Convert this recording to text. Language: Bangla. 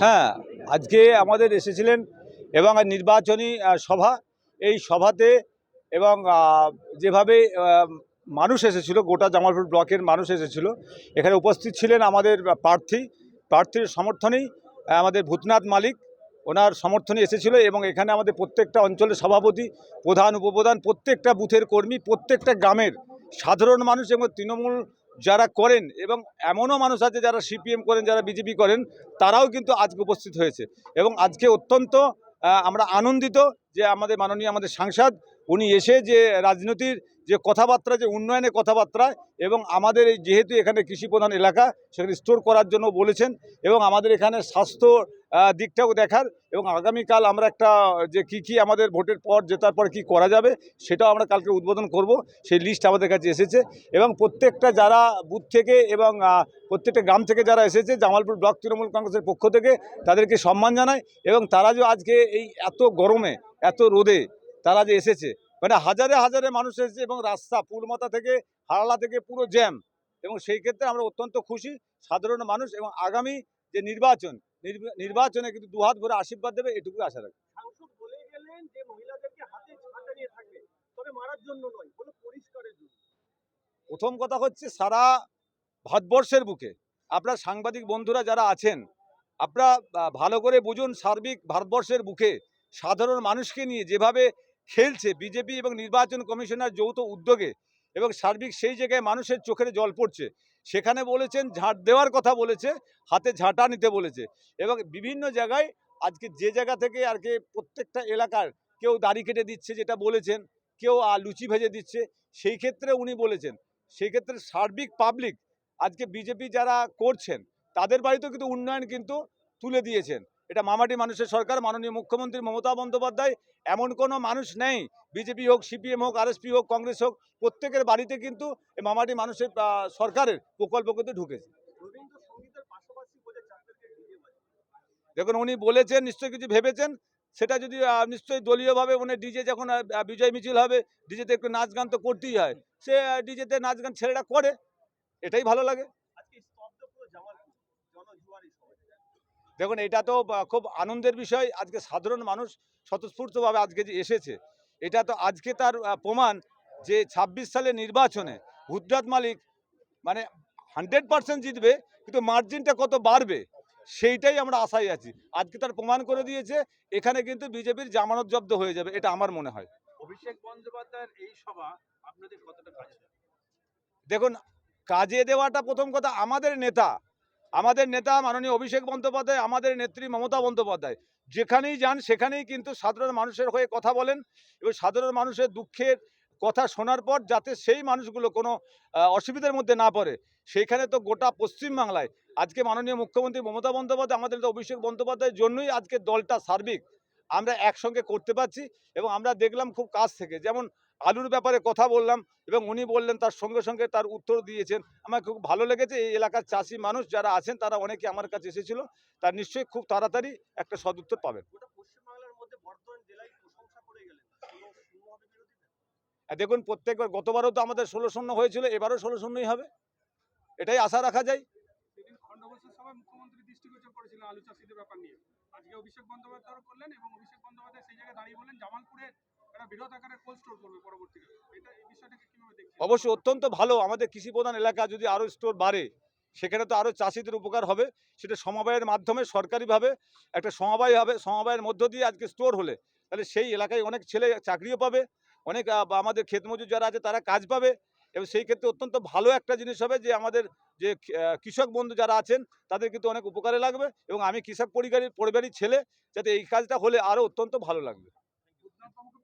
হ্যাঁ, আজকে আমাদের এসেছিলেন এবং নির্বাচনী সভা, এই সভাতে এবং যেভাবে মানুষ এসেছিল, গোটা জামালপুর ব্লকের মানুষ এসেছিল, এখানে উপস্থিত ছিলেন আমাদের প্রার্থীর সমর্থনেই আমাদের ভূতনাথ মালিক, ওনার সমর্থনে এসেছিল এবং এখানে আমাদের প্রত্যেকটা অঞ্চলের সভাপতি, প্রধান, উপপ্রধান, প্রত্যেকটা বুথের কর্মী, প্রত্যেকটা গ্রামের সাধারণ মানুষ এবং তৃণমূল যারা করেন এবং এমনও মানুষ আছে যারা সিপিএম করেন, যারা বিজেপি করেন, তারাও কিন্তু আজকে উপস্থিত হয়েছে এবং আজকে অত্যন্ত আমরা আনন্দিত যে আমাদের সাংসদ উনি এসে যে রাজনীতির যে কথাবার্তা, যে উন্নয়নের কথাবার্তা এবং আমাদের এই যেহেতু এখানে কৃষিপ্রধান এলাকা, সেখানে স্টোর করার জন্য বলেছেন এবং আমাদের এখানে স্বাস্থ্য দিকটাও দেখার এবং আগামীকাল আমরা একটা যে কি আমাদের ভোটের পর জেতার পর কি করা যাবে সেটাও আমরা কালকে উদ্বোধন করব, সেই লিস্ট আমাদের কাছে এসেছে এবং প্রত্যেকটা যারা বুথ থেকে এবং প্রত্যেকটা গ্রাম থেকে যারা এসেছে জামালপুর ব্লক তৃণমূল কংগ্রেসের পক্ষ থেকে তাদেরকে সম্মান জানায় এবং তারা যে আজকে এই এত গরমে, এত রোদে তারা যে এসেছে, মানে হাজারে হাজারে মানুষ এসেছে এবং রাস্তা পুলমাথা থেকে হারালা থেকে পুরো জ্যাম এবং সেই ক্ষেত্রে আমরা অত্যন্ত খুশি সাধারণ মানুষ এবং আগামী যে নির্বাচনে কিন্তু দুহাত ভরে আশীর্বাদ দেবে, এটুকু আশা রাখি। সাংসদ বলে গেলেন যে মহিলাদেরকে হাতে ছাতা নিয়ে থাকবে, তবে মারার জন্য নয়, বলে পরিষ্কারের জন্য। প্রথম কথা হচ্ছে সারা ভারতবর্ষের বুকে আপনার সাংবাদিক বন্ধুরা যারা আছেন, আপনারা ভালো করে বুঝুন, সার্বিক ভারতবর্ষের বুকে সাধারণ মানুষকে নিয়ে যেভাবে খেলছে বিজেপি এবং নির্বাচন কমিশনার যৌথ উদ্যোগে এবং সার্বিক সেই জায়গায় মানুষের চোখের জল পড়ছে, সেখানে বলেছেন ঝাঁট দেওয়ার কথা বলেছে, হাতে ঝাঁটা নিতে বলেছে এবং বিভিন্ন জায়গায় আজকে যে জায়গা থেকে আর কি প্রত্যেকটা এলাকার কেউ দাড়ি কেটে দিচ্ছে যেটা বলেছেন, কেউ লুচি ভেজে দিচ্ছে, সেই ক্ষেত্রে উনি বলেছেন সেই ক্ষেত্রে সার্বিক পাবলিক আজকে বিজেপি যারা করছেন তাদের বাড়িতেও কিন্তু উন্নয়ন কিন্তু তুলে দিয়েছেন। এটা মামাটি মানুষের সরকার, মাননীয় মুখ্যমন্ত্রী মমতা বন্দ্যোপাধ্যায়, এমন কোনো মানুষ নেই, বিজেপি হোক, সিপিএম হোক, আরএসপি হোক, কংগ্রেস হোক, প্রত্যেকের বাড়িতে কিন্তু এই মামাটি মানুষের সরকারের প্রকল্প কিন্তু ঢুকেছে। রবীন্দ্রসঙ্গীতের পাশাপাশি বলে চারদেরকে ডিজে বাজে। দেখুন উনি বলেছেন, নিশ্চয়ই কিছু ভেবেছেন, সেটা যদি নিশ্চয়ই দলীয়ভাবে উনি ডিজে যখন বিজয় মিছিল হবে, ডিজেতে একটু নাচ গান তো করতেই হয়, সে ডিজেতে নাচ গান ছেলেরা করে, এটাই ভালো লাগে। আজকে স্তব্ধ পুরো জামালপুর, জনজুয়ারি শহর। দেখুন এটা তো খুব আনন্দের বিষয়, আজকে সাধারণ মানুষ স্বতঃস্ফূর্তভাবে আজকে যে এসেছে, এটা তো আজকে তার প্রমাণ যে ২৬ সালের নির্বাচনে ভূতনাথ মালিক মানে 100% জিতবে, কিন্তু মার্জিনটা কত বাড়বে সেইটাই আমরা আশায় আছি। আজকে তার প্রমাণ করে দিয়েছে, এখানে কিন্তু বিজেপির জামানত জব্দ হয়ে যাবে, এটা আমার মনে হয়। অভিষেক বন্দ্যোপাধ্যায়ের এই সভা আপনাদের কতটা কাজে? দেখুন কাজে দেওয়াটা প্রথম কথা, আমাদের নেতা মাননীয় অভিষেক বন্দ্যোপাধ্যায়, আমাদের নেত্রী মমতা বন্দ্যোপাধ্যায় যেখানেই যান সেখানেই কিন্তু সাধারণ মানুষের হয়ে কথা বলেন এবং সাধারণ মানুষের দুঃখের কথা শোনার পর যাতে সেই মানুষগুলো কোনো অসুবিধার মধ্যে না পড়ে, সেইখানে তো গোটা পশ্চিমবাংলায় আজকে মাননীয় মুখ্যমন্ত্রী মমতা বন্দ্যোপাধ্যায়, আমাদের নেতা অভিষেক বন্দ্যোপাধ্যায়ের জন্যই আজকে দলটা সার্বিক আমরা একসঙ্গে করতে পারছি এবং আমরা দেখলাম খুব কাছ থেকে, যেমন আলুর ব্যাপারে কথা বললাম এবং উনি বললেন, তার সঙ্গে সঙ্গে তার উত্তর দিয়েছেন, আমার খুব ভালো লেগেছে। এই এলাকার চাষি মানুষ যারা আছেন তারা অনেকে আমার কাছে এসেছিল, তার নিশ্চয়ই খুব তাড়াতাড়ি একটা সদুত্তর পাবেন। গোটা পশ্চিমবাংলার মধ্যে বর্ধমান জেলায় প্রশংসা করে গেলেন, শুরু হবে বিরোধীরা। দেখুন প্রত্যেকবার, গতবারও তো আমাদের 16-0 হয়েছিল, এবারও 16-0ই হবে, এটাই আশা রাখা যায়। সেদিন খণ্ডঘোষের সভায় মুখ্যমন্ত্রী দৃষ্টিগোচর করেছিলেন আলু চাষিদের ব্যাপার নিয়ে। আজকে অভিষেক বন্দ্যোপাধ্যায় করলেন এবং অভিষেক বন্দ্যোপাধ্যায় সেই জায়গায় দাঁড়িয়ে বলেন জামালপুরে একটা বৃহৎ আকারের কোল্ড স্টোর করবে পরবর্তীকালে। এই বিষয়টাকে কিভাবে দেখছেন? অবশ্যই অত্যন্ত ভালো, আমাদের কৃষি প্রধান এলাকা যদি আরও স্টোর বাড়ে সেখানে তো আরও চাষিদের উপকার হবে, সেটা সমবায়ের মাধ্যমে সরকারিভাবে একটা সমবায় হবে, সমবায়ের মধ্য দিয়ে আজকে স্টোর হলে তাহলে সেই এলাকায় অনেক ছেলে চাকরিও পাবে, অনেক আমাদের ক্ষেতমজুর যারা আছে তারা কাজ পাবে এবং সেই ক্ষেত্রে অত্যন্ত ভালো একটা জিনিস হবে যে আমাদের যে কৃষক বন্ধু যারা আছেন তাদের কিন্তু অনেক উপকারে লাগবে এবং আমি কৃষক পরিবারের ছেলে, যাতে এই কাজটা হলে আরও অত্যন্ত ভালো লাগবে। বুধনাথবাবুকে